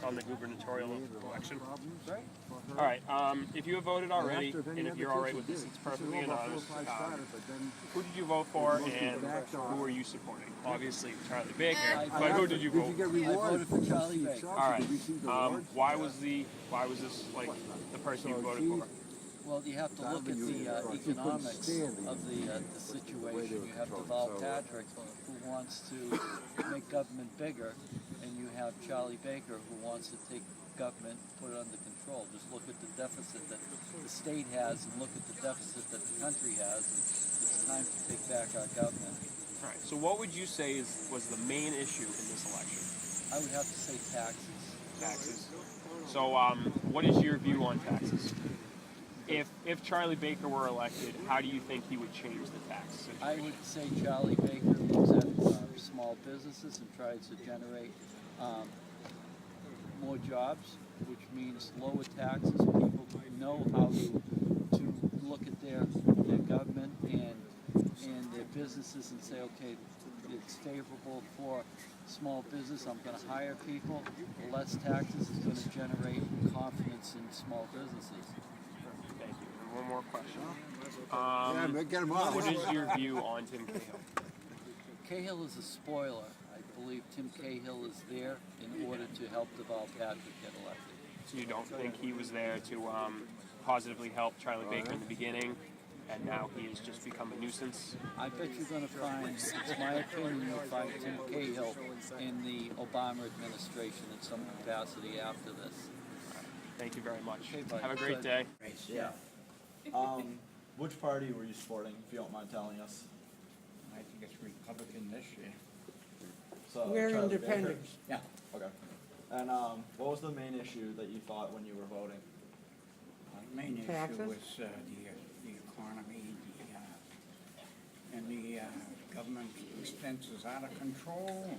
on the gubernatorial election? All right. If you have voted already, and if you're all right with this, it's perfectly anonymous. Who did you vote for, and who are you supporting? Obviously, Charlie Baker. But who did you vote for? I voted for Charlie Baker. All right. Why was this like the person you voted for? Well, you have to look at the economics of the situation. You have Deval Patrick, who wants to make government bigger, and you have Charlie Baker, who wants to take government, put it under control. Just look at the deficit that the state has, and look at the deficit that the country has. And it's time to take back our government. All right. So, what would you say was the main issue in this election? I would have to say taxes. Taxes. So, what is your view on taxes? If Charlie Baker were elected, how do you think he would change the tax situation? I would say Charlie Baker looks at small businesses and tries to generate more jobs, which means lower taxes. People know how to look at their government and their businesses and say, okay, it's favorable for small business. I'm going to hire people. Less taxes is going to generate confidence in small businesses. One more question. What is your view on Tim Cahill? Cahill is a spoiler. I believe Tim Cahill is there in order to help Deval Patrick get elected. So you don't think he was there to positively help Charlie Baker in the beginning, and now he has just become a nuisance? I bet you're going to find, it's my opinion, you'll find Tim Cahill in the Obama administration in some capacity after this. Thank you very much. Okay, have a great day. Yeah. Which party were you supporting, if you don't mind telling us? I think it's Republican this year. So, We're Charlie independent. Baker? Yeah. Okay. And what was the main issue that you thought when you were voting? The main issue Taxes? was the economy, and the government expenses out of control.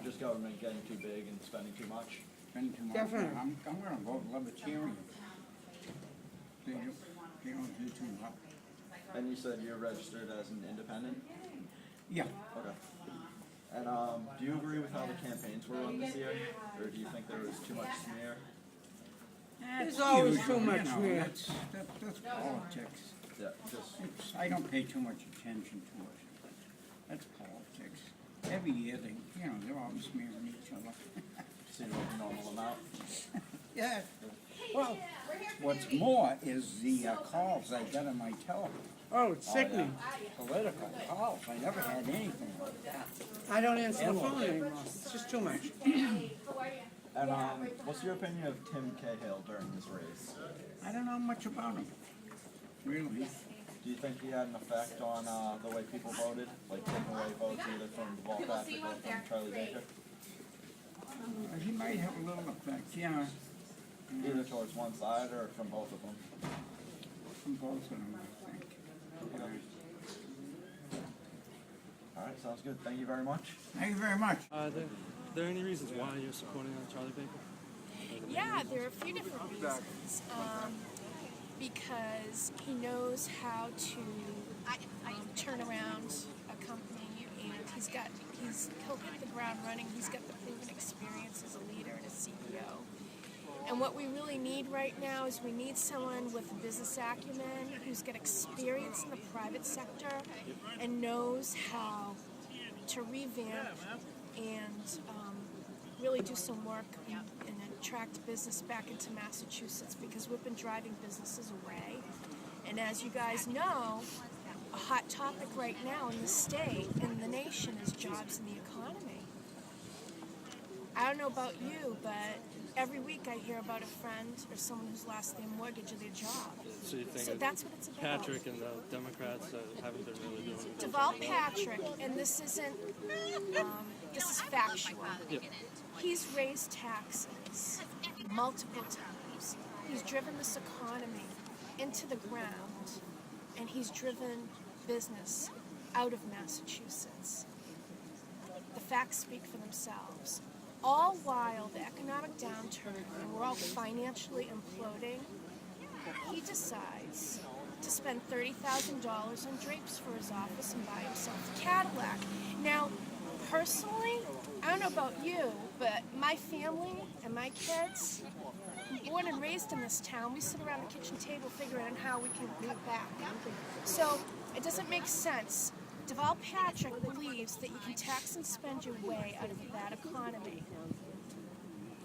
Just government getting too big and spending too much? Spending too much. Definitely. I'm going to vote Libertarian. They don't do too much. And you said you're registered as an independent? Yeah. Okay. And do you agree with how the campaigns were run this year? Or do you think there was too much smear? There's always too much smear. That's politics. Yeah, just... I don't pay too much attention to it. That's politics. Every year, they're all smearing each other. Seems like a normal amount. Yeah. Well, what's more is the calls I get on my telephone. Oh, it's sickening. Political calls. I never had anything like that. I don't answer the phone anymore. It's just too much. And what's your opinion of Tim Cahill during this race? I don't know much about him, really. Do you think he had an effect on the way people voted? Like taking away votes either from Deval Patrick or from Charlie Baker? He might have a little effect, yeah. Either towards one side or from both of them? From both of them, I think. Alright, sounds good. Thank you very much. Thank you very much. Are there any reasons why you're supporting Charlie Baker? Yeah, there are a few different reasons. Because he knows how to turn around a company, and he'll hit the ground running. He's got the proven experience as a leader and a CEO. And what we really need right now is we need someone with business acumen who's got experience in the private sector and knows how to revamp and really do some work and attract business back into Massachusetts, because we've been driving businesses away. And as you guys know, a hot topic right now in the state and the nation is jobs and the economy. I don't know about you, but every week I hear about a friend or someone who's lost their mortgage or their job. So you think So that's what it's about. Patrick and the Democrats haven't been really doing it? Deval Patrick, and this isn't, this is factual. Yep. He's raised taxes multiple times. He's driven this economy into the ground, and he's driven business out of Massachusetts. The facts speak for themselves. All while the economic downturn and we're all financially imploding, he decides to spend $30,000 on drapes for his office and buy himself a Cadillac. Now, Personally, I don't know about you, but my family and my kids, born and raised in this town, we sit around the kitchen table figuring out how we can cut back. So it doesn't make sense. Deval Patrick believes that you can tax and spend your way out of a bad economy.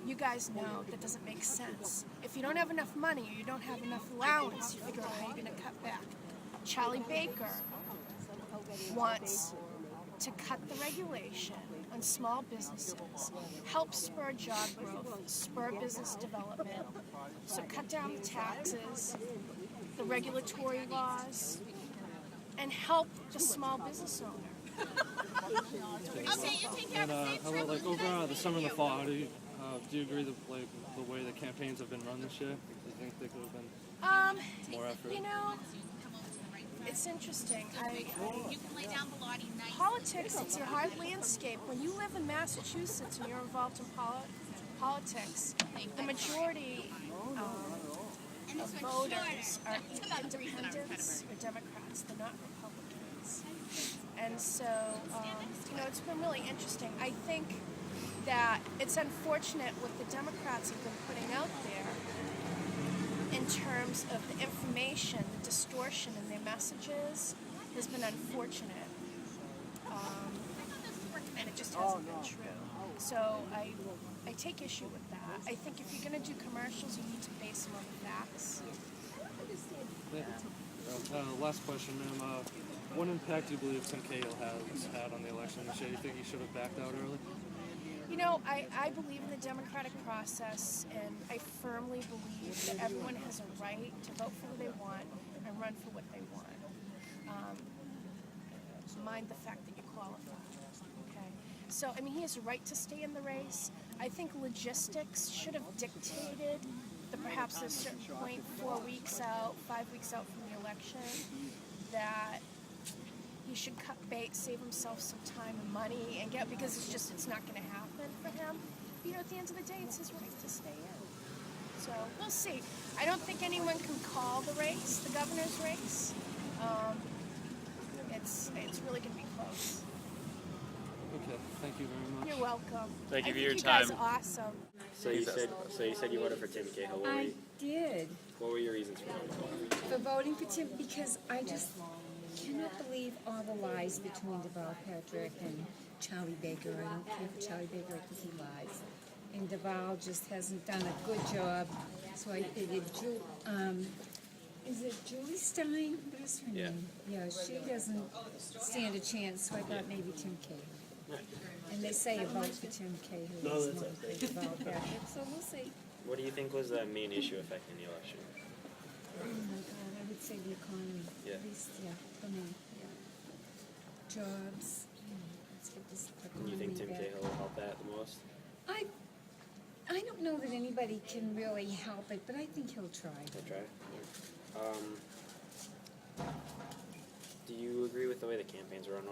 You guys know that doesn't make sense. If you don't have enough money or you don't have enough allowance, you figure out how you're going to cut back. Charlie Baker wants to cut the regulation on small businesses, help spur job growth, spur business development. So cut down the taxes, the regulatory laws, and help the small business owner. And how about like over the summer and the fall? Do you agree that like the way the campaigns have been run this year? Do you think they could have been more effort? You know, it's interesting. Politics, it's a hard landscape. When you live in Massachusetts and you're involved in politics, the majority of voters are either independents or Democrats. They're not Republicans. And so, you know, it's been really interesting. I think that it's unfortunate what the Democrats have been putting out there in terms of the information, the distortion in their messages has been unfortunate. And it just hasn't been true. So I take issue with that. I think if you're going to do commercials, you need to base them on the facts. Last question, ma'am. What impact do you believe Tim Cahill has had on the election this year? Do you think he should have backed out early? You know, I believe in the democratic process, and I firmly believe that everyone has a right to vote for who they want and run for what they want. Mind the fact that you qualify. Okay? So, I mean, he has a right to stay in the race. I think logistics should have dictated that perhaps at a certain point, 4 weeks out, 5 weeks out from the election, that he should cut bait, save himself some time and money, and get, because it's not going to happen for him. But, you know, at the end of the day, it's his right to stay in. So we'll see. I don't think anyone can call the race, the governor's race. It's really going to be close. Okay, thank you very much. You're welcome. Thank you I for your think you guys time. are awesome. So you said you voted for Tim Cahill. I did. What were your reasons for voting? For voting for Tim, because I just cannot believe all the lies between Deval Patrick and Charlie Baker. I don't care for Charlie Baker, I think he lies. And Deval just hasn't done a good job. So I figured, is it Julie Stein? What is her name? Yeah, she doesn't stand a chance, so I thought maybe Tim Cahill. And they say a vote for Tim Cahill is more for Deval Patrick, so we'll see. What do you think was the main issue affecting the election? Oh my God, I would say the economy. Yeah. At least, yeah, for me, yeah. Jobs, let's get this Do you economy think Tim back. Cahill will help that the most? I don't know that anybody can really help it, but I think he'll try. I'll try. Do you agree with the way the campaigns were run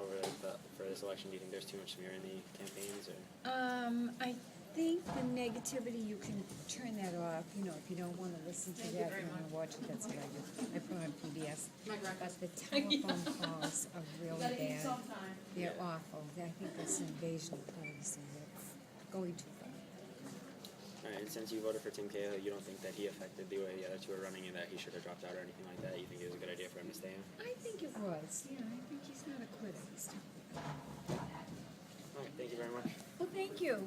for this election? Do you think there's too much smear in the campaigns? Or? I think the negativity, you can turn that off, you know, if you don't want to listen to that, you don't want to watch it, that's what I do. I put on PBS. But the telephone calls are really bad. They're awful. I think that's an invasion of privacy. That's going too far. All right, and since you voted for Tim Cahill, you don't think that he affected the way the other two were running and that he should have dropped out or anything like that? You think it was a good idea for him to stay in? I think it was, yeah, I think he's not a quitter. All right, thank you very much. Well, thank you.